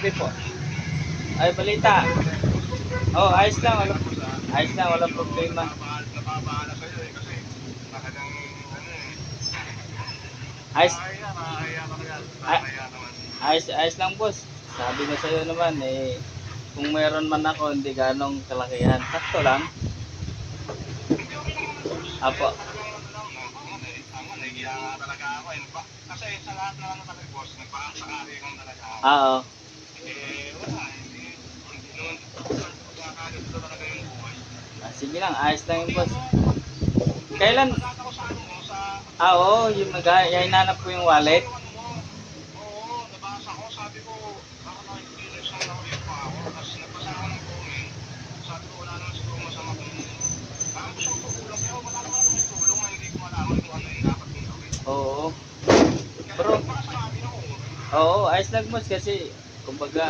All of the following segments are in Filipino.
Sabi po. Ay, balita. Oh, ayos lang, walang problema. Nababahala sa'yo eh, kasi talagang ano eh. Ayos, Nakakaya ka kaya. ay, Nakakaya naman. ayos lang boss. Sabi ko sa'yo naman eh, kung meron man ako, hindi ganong kalakihan. Sakto lang. Hindi okay lang naman boss. Apo. Talagang ano lang, ako nahihiya nga talaga ako eh. Kasi sa lahat na ano talaga boss, nagpaang sakali kong talaga ako. Oo. Eh, wala, hindi naman pagkakalit talaga yung buhay. Sige lang, ayos lang yung boss. Hindi ako, Kailan? nagpagkata ko sa ano mo, sa Oo, yung hinanap ko yung wallet. yung ano mo. Oo, nabasa ko, sabi ko, baka nakikita sa nakawin pa ako. Tapos nagbasa ako ng comment. Sabi ko, wala naman siguro masama kung parang gusto ko tulong. Pero wala naman akong tulong na hindi ko malaman kung ano yung dapat kong gawin. Oo. Kaya Pero, baka sa amin ako. oo, ayos lang boss kasi, kumbaga,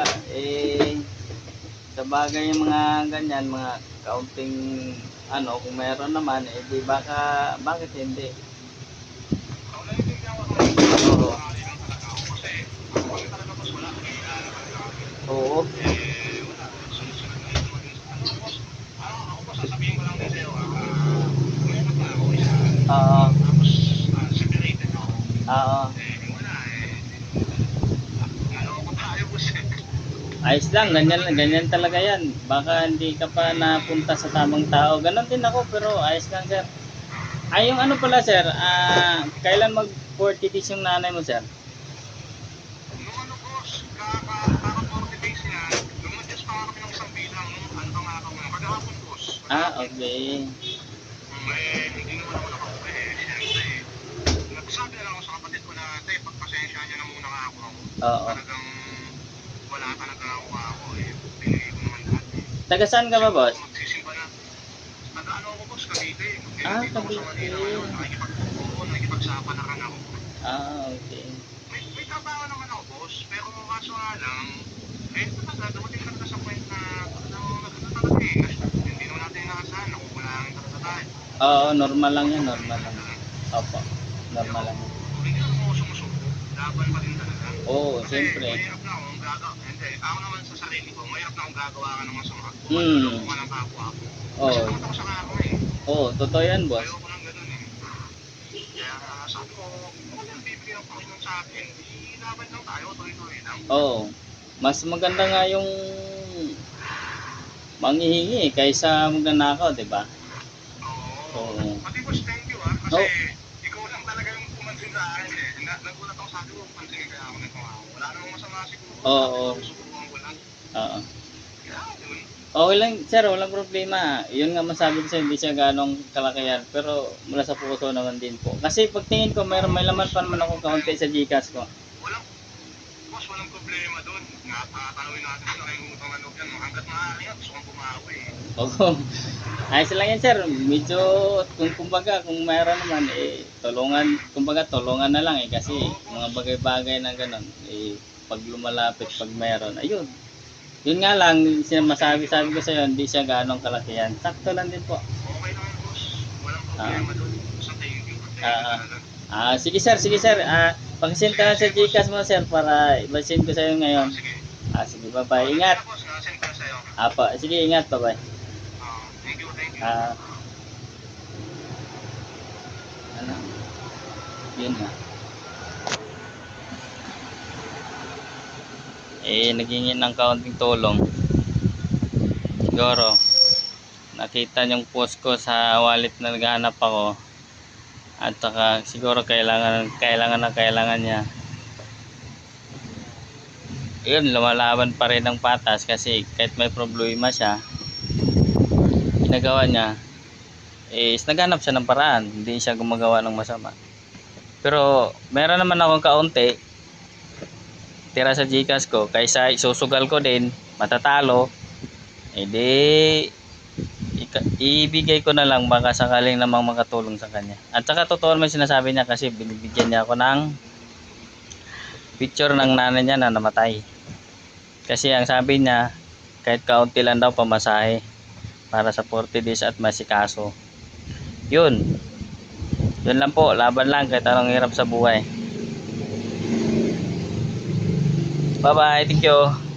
sa bagay yung mga ganyan, mga kaunting, ano, kung meron naman, di baka, bakit hindi? Ako naiintindihan ko naman kung Oo. sakali lang talaga ako. Kasi ako kami talaga boss, wala. Kailangan talaga kami. Oo. Eh, wala. Sunod-sunod na yun. Ano boss, ako boss, sasabihin ko lang din sa'yo, mayroon pa ako isa. Oo. Tapos, separated ako. Oo. Eh, wala eh. Naloko tayo boss eh. Ayos lang, ganyan talaga yan. Baka hindi ka pa napunta sa tamang tao. Ganon din ako, pero ayos lang sir. Ay, yung ano pala sir, kailan mag 40 days yung nanay mo sir? Nung ano boss, kaka-40 days na, lumadyas pa nga kami ng isang bilang nung ano pa nga ako ngayon. Kagahapon boss. Okay. Eh, hindi naman ako nakauwi eh. Siyempre, nagsabi na lang ako sa kapatid ko na, tay, pagpasensya niya na muna nga ako. Oo. Talagang wala talaga ako eh. Pinigay ko naman lahat eh. Taga saan ka ba boss? Magsisimba na. Nag-ano ako boss, Cavite. Dito ako sa Cavite. Manila ngayon. Nakikipagsapalakan ako. Okay. May trabaho naman ako boss, pero kaso nga lang, eh talaga, dumating talaga sa point na talagang nagkata talaga eh. Kasi hindi naman natin inaasahan, nakukulangin talaga tayo. Oo, normal lang yan, normal lang. Opo, Pero normal lang. hindi naman ako sumusuko, laban pa din talaga. Oo, Kasi siyempre. mahirap na akong gagawa, hindi, ako naman sa sarili ko, mahirap na akong gagawa ka ng masama. Hmm. Kung ka ng kapwa ko. Kasi Oo. takot ako sa kapwa eh. Oo, totoo yan boss. Ayoko ng ganun eh. Kaya sabi ko, kung ano yung bibigyan ng Panginoon sa akin, laban lang tayo, tuloy-tuloy lang. Oo. Mas maganda nga yung manghihingi kaysa magnanakaw, di ba? Oo. Pati boss, thank you kasi Oh. ikaw lang talaga yung pumansin sa akin eh. Nagulat ako sa akin mo, pansinin kaya ako nito. Wala namang masama siguro. Oo. Susubukan ko lang. Oo. Kaya yun. Okay lang, sir, walang problema. Yun nga masabi ko sa'yo, hindi siya ganong kalakihan. Pero mula sa puso naman din po. Kasi pagtingin ko, may laman pa naman akong kaunti sa Gcash ko. Walang, boss, walang problema doon. Tanawin natin sila kayong utang ano yan. Hanggat maaari yan, gusto kong bumawi eh. Oo. Ayos lang yan, sir. Medyo, kumbaga, kung mayroon naman, tulungan na lang eh. Kasi mga bagay-bagay na ganon, pag lumalapit, pag mayroon, ayun. Yun nga lang, sabi ko sa iyo, hindi siya ganong kalakihan. Sakto lang din po. Okay lang yun, boss. Walang problema doon. Sa thank you. Sige sir. Pag-send ka lang sa Gcash mo sir para i-send ko sa iyo ngayon. Sige. Sige, bye-bye. Ingat. Boss, send ko na sa'yo. Apo, sige, ingat, bye-bye. Thank you. Ano? Yun na. Nagingin ng kaunting tulong. Siguro nakita yung post ko sa wallet na naghahanap ako. At saka siguro kailangan niya. Yun, lumalaban pa rin ng patas kasi kahit may problema siya, ginagawa niya is naghanap siya ng paraan, hindi siya gumagawa ng masama. Pero meron naman akong kaunti tira sa Gcash ko, kaysa isusugal ko din matatalo, edi ibigay ko na lang, baka sakaling namang makatulong sa kanya. At saka totoo naman sinasabi niya kasi binibigyan niya ako ng picture ng nanay niya na namatay. Kasi ang sabi niya, kahit kaunti lang daw pamasahe para sa 40 days at masikaso. Yun lang po, laban lang kahit anong hirap sa buhay. Bye bye, thank you.